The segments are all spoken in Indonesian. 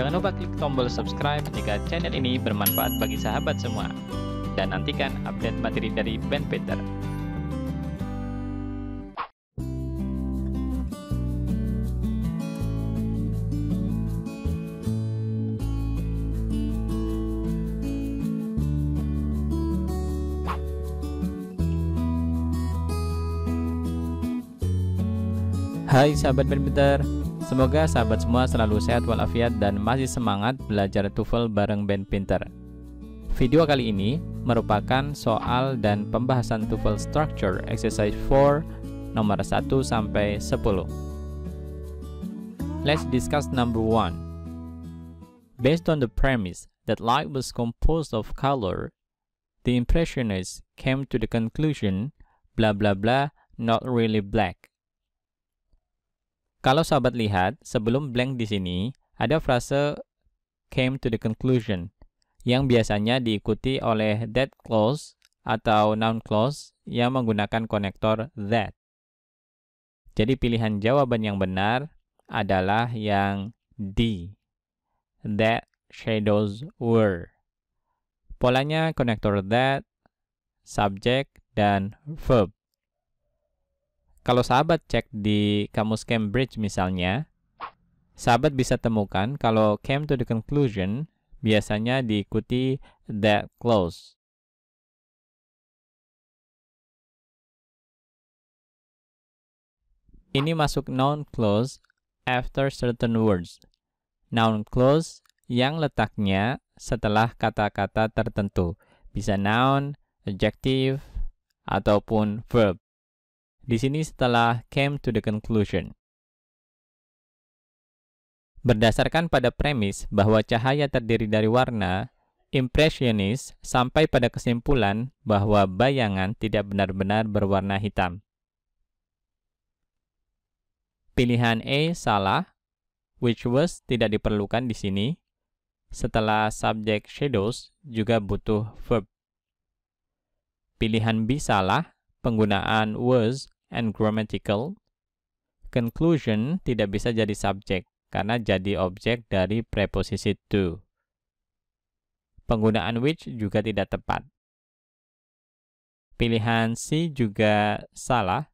Jangan lupa klik tombol subscribe jika channel ini bermanfaat bagi sahabat semua. Dan nantikan update materi dari Ben Peter. Hai sahabat Ben Peter, semoga sahabat semua selalu sehat walafiat dan masih semangat belajar TOEFL bareng Ben Peter. Video kali ini merupakan soal dan pembahasan TOEFL Structure Exercise 4 nomor 1 sampai 10. Let's discuss number 1. Based on the premise that light was composed of color, the Impressionists came to the conclusion blah blah blah not really black. Kalau sahabat lihat, sebelum blank di sini, ada frase came to the conclusion, yang biasanya diikuti oleh that clause atau noun clause yang menggunakan konektor that. Jadi pilihan jawaban yang benar adalah yang D. That shadows were. Polanya konektor that, subject, dan verb. Kalau sahabat cek di kamus Cambridge misalnya, sahabat bisa temukan kalau came to the conclusion biasanya diikuti that clause. Ini masuk noun clause after certain words. Noun clause yang letaknya setelah kata-kata tertentu. Bisa noun, adjective, ataupun verb. Di sini setelah came to the conclusion. Berdasarkan pada premis bahwa cahaya terdiri dari warna, Impressionis sampai pada kesimpulan bahwa bayangan tidak benar-benar berwarna hitam. Pilihan A salah, which was tidak diperlukan di sini. Setelah subject shadows juga butuh verb. Pilihan B salah, penggunaan was and grammatical. Conclusion tidak bisa jadi subjek karena jadi objek dari preposisi to. Penggunaan which juga tidak tepat. Pilihan C juga salah.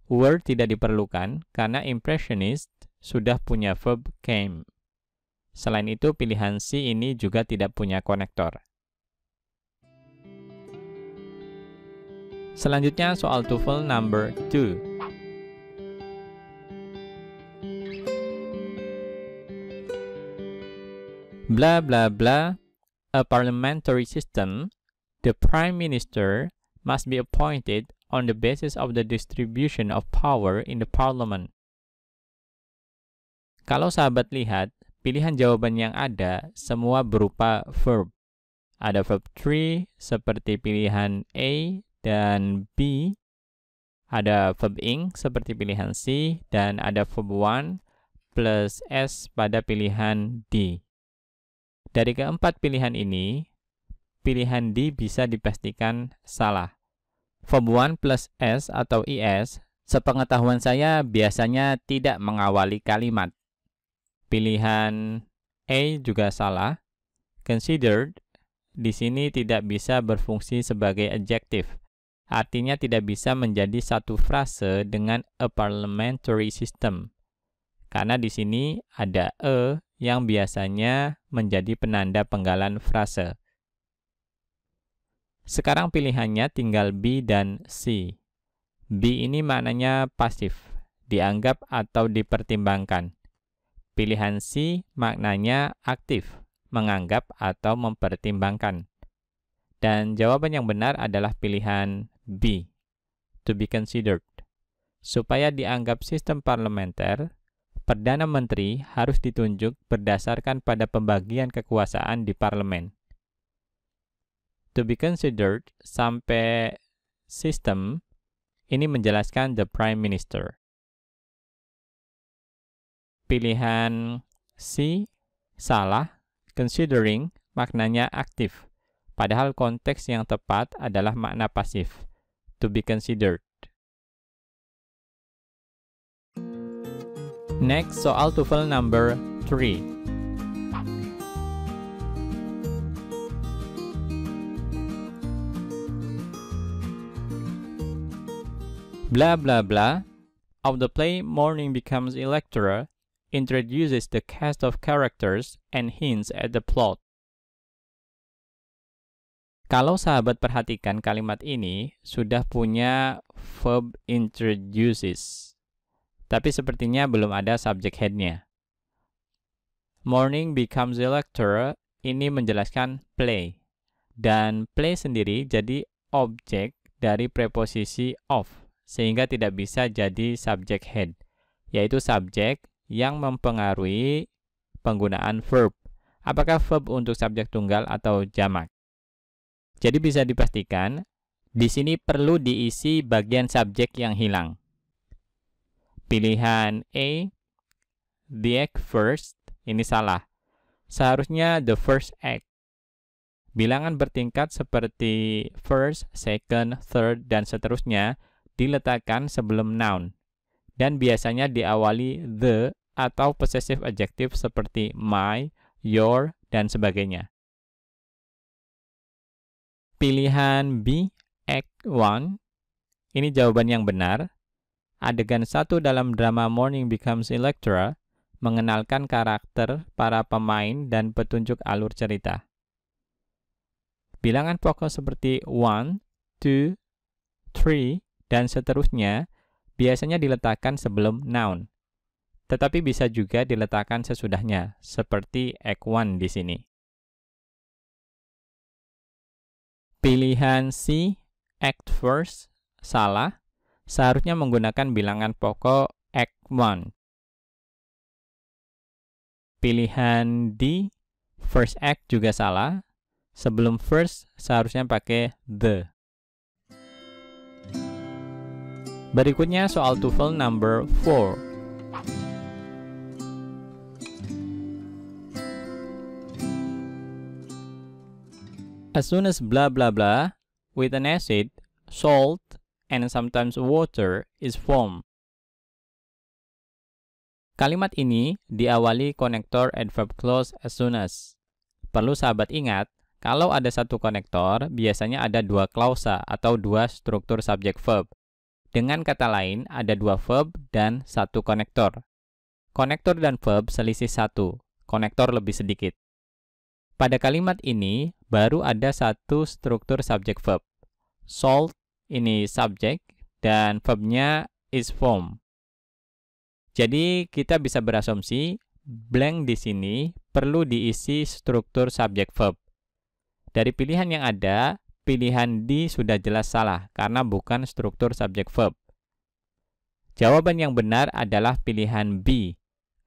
Were tidak diperlukan karena Impressionist sudah punya verb came. Selain itu, pilihan C ini juga tidak punya konektor. Selanjutnya soal TOEFL number 2. Blah blah blah, a parliamentary system, the prime minister must be appointed on the basis of the distribution of power in the parliament. Kalau sahabat lihat, pilihan jawaban yang ada semua berupa verb. Ada verb 3 seperti pilihan A dan B, ada verb ing seperti pilihan C, dan ada verb 1 plus S pada pilihan D. Dari keempat pilihan ini, pilihan D bisa dipastikan salah. Verb 1 plus S atau IS, sepengetahuan saya biasanya tidak mengawali kalimat. Pilihan A juga salah. Considered di sini tidak bisa berfungsi sebagai adjective. Artinya tidak bisa menjadi satu frase dengan a parliamentary system. Karena di sini ada a yang biasanya menjadi penanda penggalan frase. Sekarang pilihannya tinggal B dan C. B ini maknanya pasif, dianggap atau dipertimbangkan. Pilihan C maknanya aktif, menganggap atau mempertimbangkan. Dan jawaban yang benar adalah pilihan B, to be considered. Supaya dianggap sistem parlementer, Perdana Menteri harus ditunjuk berdasarkan pada pembagian kekuasaan di parlemen. To be considered sampai system ini menjelaskan the prime minister. Pilihan C salah, considering maknanya aktif, padahal konteks yang tepat adalah makna pasif, to be considered. Next, soal TOEFL number 3. Blah blah blah of the play Morning Becomes Electra introduces the cast of characters and hints at the plot. Kalau sahabat perhatikan kalimat ini sudah punya verb introduces, tapi sepertinya belum ada subject head-nya. Morning Becomes Electra ini menjelaskan play, dan play sendiri jadi objek dari preposisi of, sehingga tidak bisa jadi subject head, yaitu subjek yang mempengaruhi penggunaan verb. Apakah verb untuk subjek tunggal atau jamak? Jadi bisa dipastikan, di sini perlu diisi bagian subjek yang hilang. Pilihan A, the act first, ini salah. Seharusnya the first act. Bilangan bertingkat seperti first, second, third, dan seterusnya diletakkan sebelum noun, dan biasanya diawali the atau possessive adjective seperti my, your, dan sebagainya. Pilihan B, Act 1, ini jawaban yang benar. Adegan 1 dalam drama Morning Becomes Electra mengenalkan karakter para pemain dan petunjuk alur cerita. Bilangan pokok seperti 1, 2, 3, dan seterusnya biasanya diletakkan sebelum noun, tetapi bisa juga diletakkan sesudahnya, seperti Act 1 di sini. Pilihan C, Act First, salah. Seharusnya menggunakan bilangan pokok Act 1. Pilihan D, First Act juga salah. Sebelum first, seharusnya pakai the. Berikutnya soal TOEFL number 4. As soon as blah blah blah with an acid, salt, and sometimes water is formed. Kalimat ini diawali konektor adverb clause as soon as. Perlu sahabat ingat, kalau ada satu konektor, biasanya ada dua klausa atau dua struktur subjek verb. Dengan kata lain, ada dua verb dan satu konektor. Konektor dan verb selisih satu, konektor lebih sedikit. Pada kalimat ini, baru ada satu struktur subjek verb. Salt, ini subjek, dan verbnya is formed. Jadi, kita bisa berasumsi, blank di sini perlu diisi struktur subjek verb. Dari pilihan yang ada, pilihan D sudah jelas salah karena bukan struktur subjek verb. Jawaban yang benar adalah pilihan B,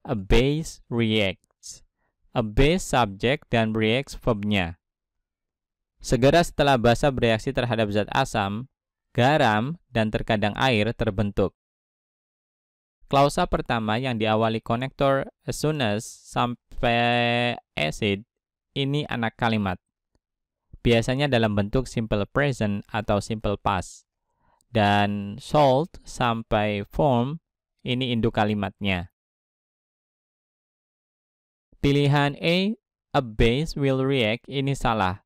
a base reacts. A base subjek dan reacts verbnya. Segera setelah basa bereaksi terhadap zat asam, garam, dan terkadang air terbentuk. Klausa pertama yang diawali konektor as soon as sampai acid, ini anak kalimat. Biasanya dalam bentuk simple present atau simple past. Dan salt sampai form, ini induk kalimatnya. Pilihan A base will react, ini salah.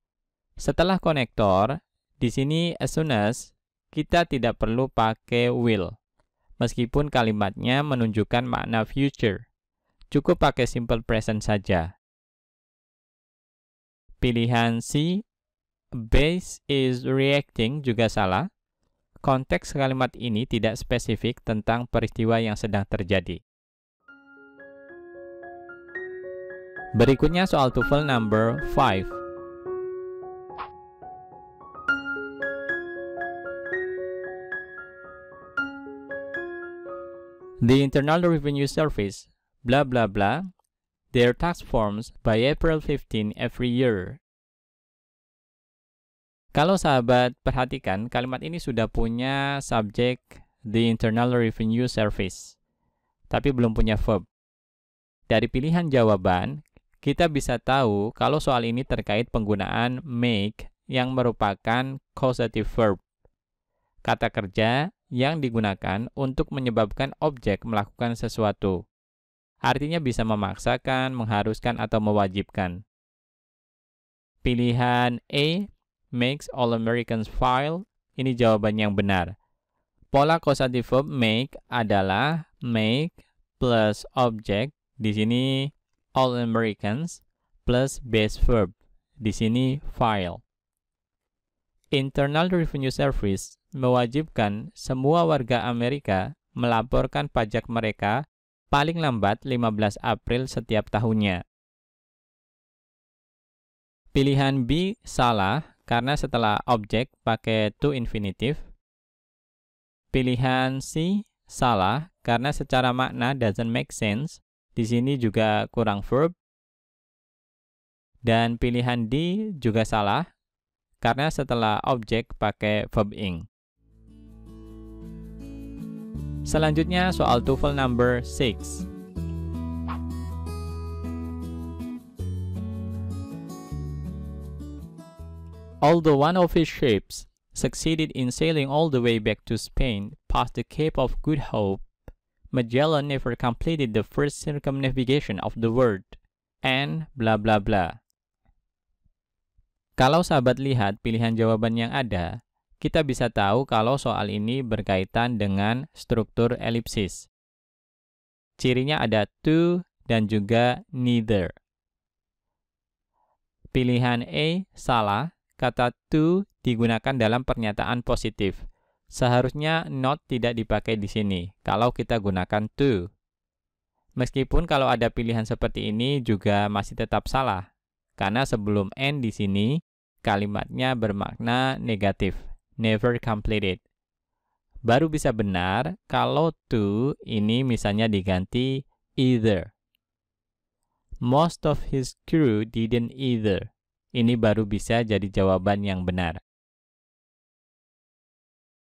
Setelah konektor, di sini as soon as, kita tidak perlu pakai will. Meskipun kalimatnya menunjukkan makna future. Cukup pakai simple present saja. Pilihan C, base is reacting, juga salah. Konteks kalimat ini tidak spesifik tentang peristiwa yang sedang terjadi. Berikutnya soal TOEFL number 5. The Internal Revenue Service, blah blah blah, their tax forms by April 15 every year. Kalau sahabat perhatikan, kalimat ini sudah punya subjek the Internal Revenue Service, tapi belum punya verb. Dari pilihan jawaban, kita bisa tahu kalau soal ini terkait penggunaan make yang merupakan causative verb. Kata kerja yang digunakan untuk menyebabkan objek melakukan sesuatu. Artinya bisa memaksakan, mengharuskan, atau mewajibkan. Pilihan A, makes all Americans file, ini jawaban yang benar. Pola causative verb make adalah make plus object, di sini All Americans, plus base verb, di sini file. Internal Revenue Service mewajibkan semua warga Amerika melaporkan pajak mereka paling lambat 15 April setiap tahunnya. Pilihan B salah karena setelah objek pakai to infinitive. Pilihan C salah karena secara makna doesn't make sense. Di sini juga kurang verb. Dan pilihan D juga salah karena setelah objek pakai verb ing. Selanjutnya soal TOEFL number 6. Although one of his ships succeeded in sailing all the way back to Spain past the Cape of Good Hope, Magellan never completed the first circumnavigation of the world, and bla bla bla. Kalau sahabat lihat pilihan jawaban yang ada, kita bisa tahu kalau soal ini berkaitan dengan struktur elipsis. Cirinya ada to dan juga neither. Pilihan A salah. Kata to digunakan dalam pernyataan positif. Seharusnya not tidak dipakai di sini kalau kita gunakan to. Meskipun kalau ada pilihan seperti ini juga masih tetap salah. Karena sebelum n di sini kalimatnya bermakna negatif, never completed. Baru bisa benar kalau to ini misalnya diganti either. Most of his crew didn't either. Ini baru bisa jadi jawaban yang benar.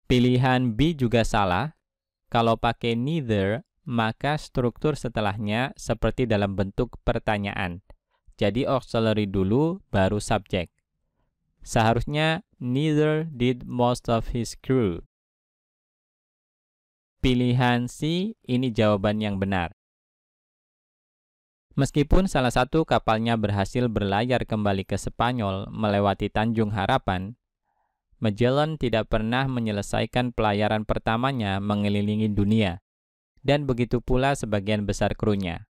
Pilihan B juga salah. Kalau pakai neither, maka struktur setelahnya seperti dalam bentuk pertanyaan. Jadi auxiliary dulu, baru subject. Seharusnya neither did most of his crew. Pilihan C, ini jawaban yang benar. Meskipun salah satu kapalnya berhasil berlayar kembali ke Spanyol melewati Tanjung Harapan, Magellan tidak pernah menyelesaikan pelayaran pertamanya mengelilingi dunia, dan begitu pula sebagian besar krunya.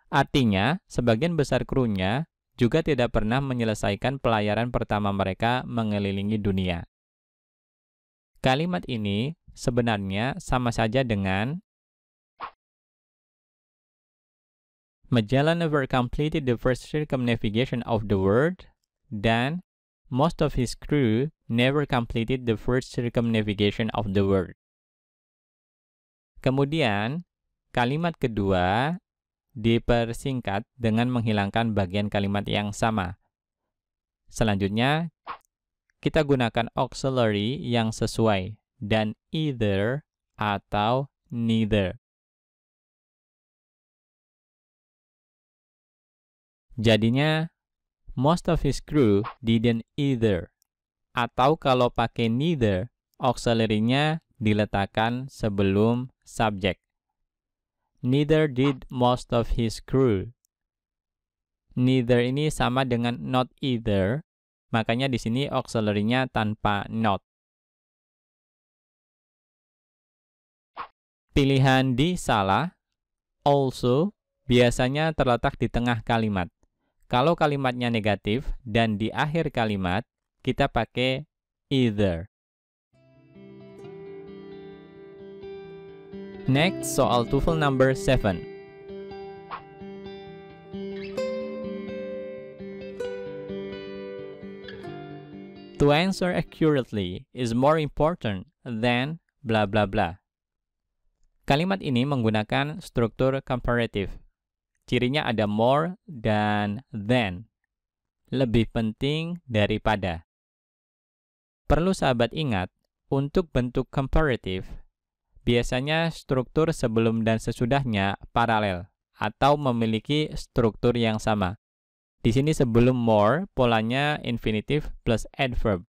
Artinya, sebagian besar krunya juga tidak pernah menyelesaikan pelayaran pertama mereka mengelilingi dunia. Kalimat ini sebenarnya sama saja dengan Magellan never completed the first circumnavigation of the world, dan most of his crew never completed the first circumnavigation of the world. Kemudian, kalimat kedua dipersingkat dengan menghilangkan bagian kalimat yang sama. Selanjutnya, kita gunakan auxiliary yang sesuai, dan either atau neither. Jadinya, most of his crew didn't either. Atau kalau pakai neither, auxiliary-nya diletakkan sebelum subject. Neither did most of his crew. Neither ini sama dengan not either, makanya di sini auxiliary-nya tanpa not. Pilihan D salah. Also biasanya terletak di tengah kalimat. Kalau kalimatnya negatif dan di akhir kalimat, kita pakai either. Next, soal TOEFL number 7. To answer accurately is more important than bla bla bla. Kalimat ini menggunakan struktur comparative. Cirinya ada more dan than. Lebih penting daripada. Perlu sahabat ingat, untuk bentuk comparative, biasanya struktur sebelum dan sesudahnya paralel atau memiliki struktur yang sama. Di sini sebelum more, polanya infinitive plus adverb.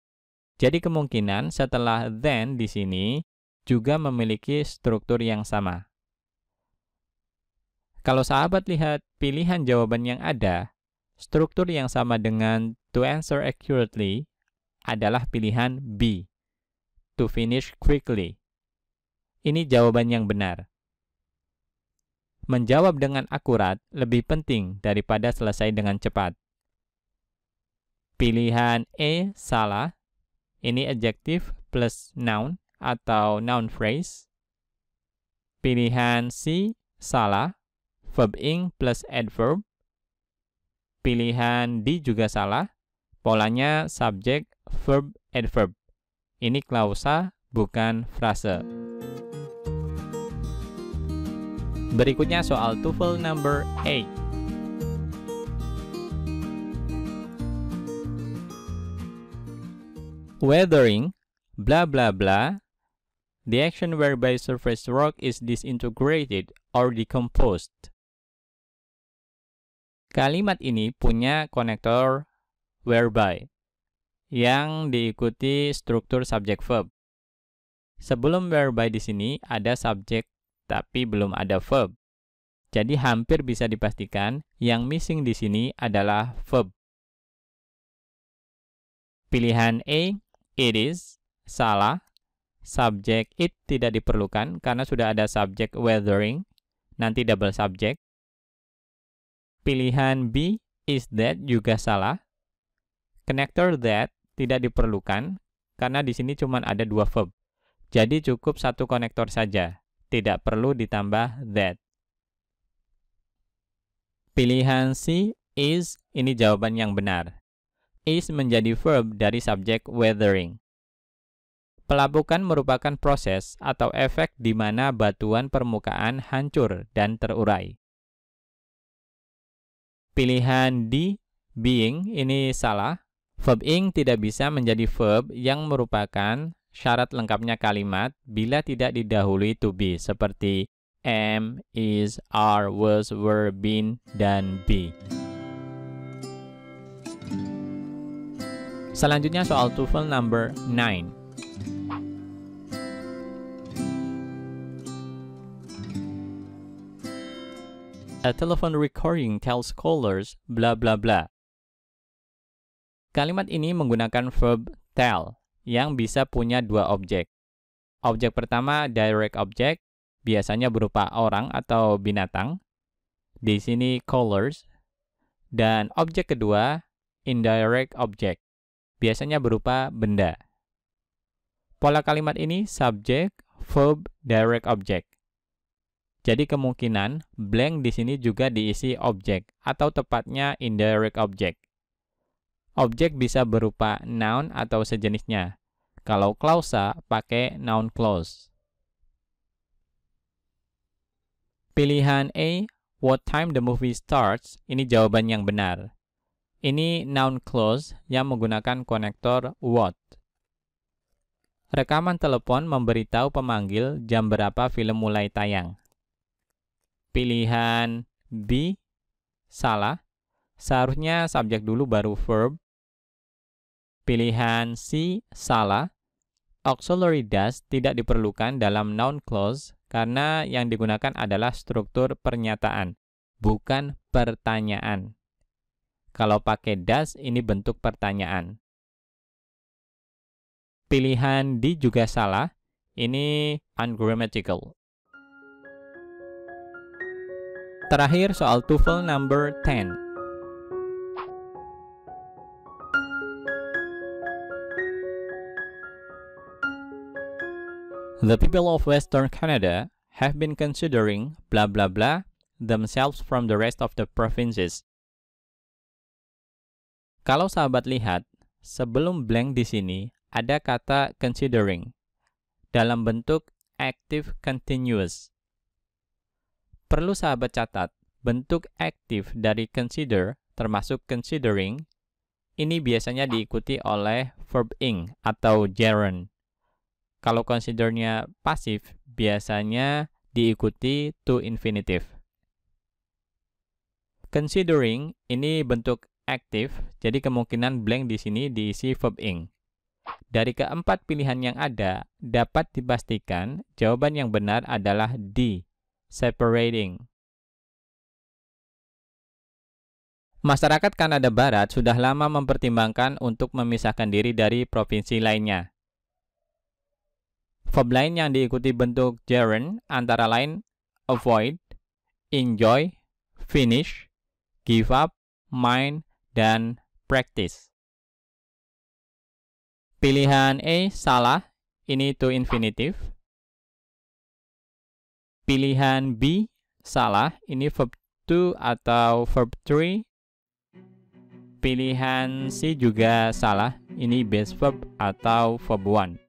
Jadi kemungkinan setelah than di sini juga memiliki struktur yang sama. Kalau sahabat lihat pilihan jawaban yang ada, struktur yang sama dengan to answer accurately adalah pilihan B, to finish quickly. Ini jawaban yang benar. Menjawab dengan akurat lebih penting daripada selesai dengan cepat. Pilihan E salah. Ini adjective plus noun atau noun phrase. Pilihan C salah. Verb ing plus adverb. Pilihan D juga salah. Polanya subject, verb, adverb. Ini klausa, bukan frase. Berikutnya soal TOEFL number 8. Weathering, blah blah blah, the action whereby surface rock is disintegrated or decomposed. Kalimat ini punya konektor whereby yang diikuti struktur subject verb. Sebelum whereby di sini ada subject tapi belum ada verb. Jadi hampir bisa dipastikan yang missing di sini adalah verb. Pilihan A, it is, salah. Subjek it tidak diperlukan karena sudah ada subjek weathering, nanti double subject. Pilihan B, is that, juga salah. Connector that tidak diperlukan karena di sini cuma ada dua verb. Jadi cukup satu konektor saja, tidak perlu ditambah that. Pilihan C, is, ini jawaban yang benar. Is menjadi verb dari subjek weathering. Pelapukan merupakan proses atau efek di mana batuan permukaan hancur dan terurai. Pilihan D, being, ini salah. Verb ing tidak bisa menjadi verb yang merupakan syarat lengkapnya kalimat bila tidak didahului to be, seperti am, is, are, was, were, been, dan be. Selanjutnya soal TOEFL number 9. A telephone recording tells callers blah blah blah. Kalimat ini menggunakan verb tell yang bisa punya dua objek. Objek pertama direct object, biasanya berupa orang atau binatang. Di sini callers. Dan objek kedua indirect object, biasanya berupa benda. Pola kalimat ini subject, verb, direct object. Jadi kemungkinan blank di sini juga diisi objek atau tepatnya indirect object. Objek bisa berupa noun atau sejenisnya. Kalau klausa pakai noun clause. Pilihan A, what time the movie starts, ini jawaban yang benar. Ini noun clause yang menggunakan konektor what. Rekaman telepon memberitahu pemanggil jam berapa film mulai tayang. Pilihan B, salah. Seharusnya subjek dulu baru verb. Pilihan C, salah. Auxiliary does tidak diperlukan dalam noun clause karena yang digunakan adalah struktur pernyataan, bukan pertanyaan. Kalau pakai does, ini bentuk pertanyaan. Pilihan D juga salah. Ini ungrammatical. Terakhir soal TOEFL number 10. The people of Western Canada have been considering blah blah blah themselves from the rest of the provinces. Kalau sahabat lihat, sebelum blank di sini ada kata considering dalam bentuk active continuous. Perlu sahabat catat, bentuk aktif dari consider, termasuk considering, ini biasanya diikuti oleh verb ing atau gerund. Kalau considernya pasif, biasanya diikuti to infinitive. Considering ini bentuk aktif, jadi kemungkinan blank di sini diisi verb ing. Dari keempat pilihan yang ada, dapat dipastikan jawaban yang benar adalah D, separating. Masyarakat Kanada Barat sudah lama mempertimbangkan untuk memisahkan diri dari provinsi lainnya. Verb lain yang diikuti bentuk gerund antara lain avoid, enjoy, finish, give up, mind, dan practice. Pilihan A salah, ini to infinitive. Pilihan B salah, ini verb to atau verb 3. Pilihan C juga salah, ini base verb atau verb 1.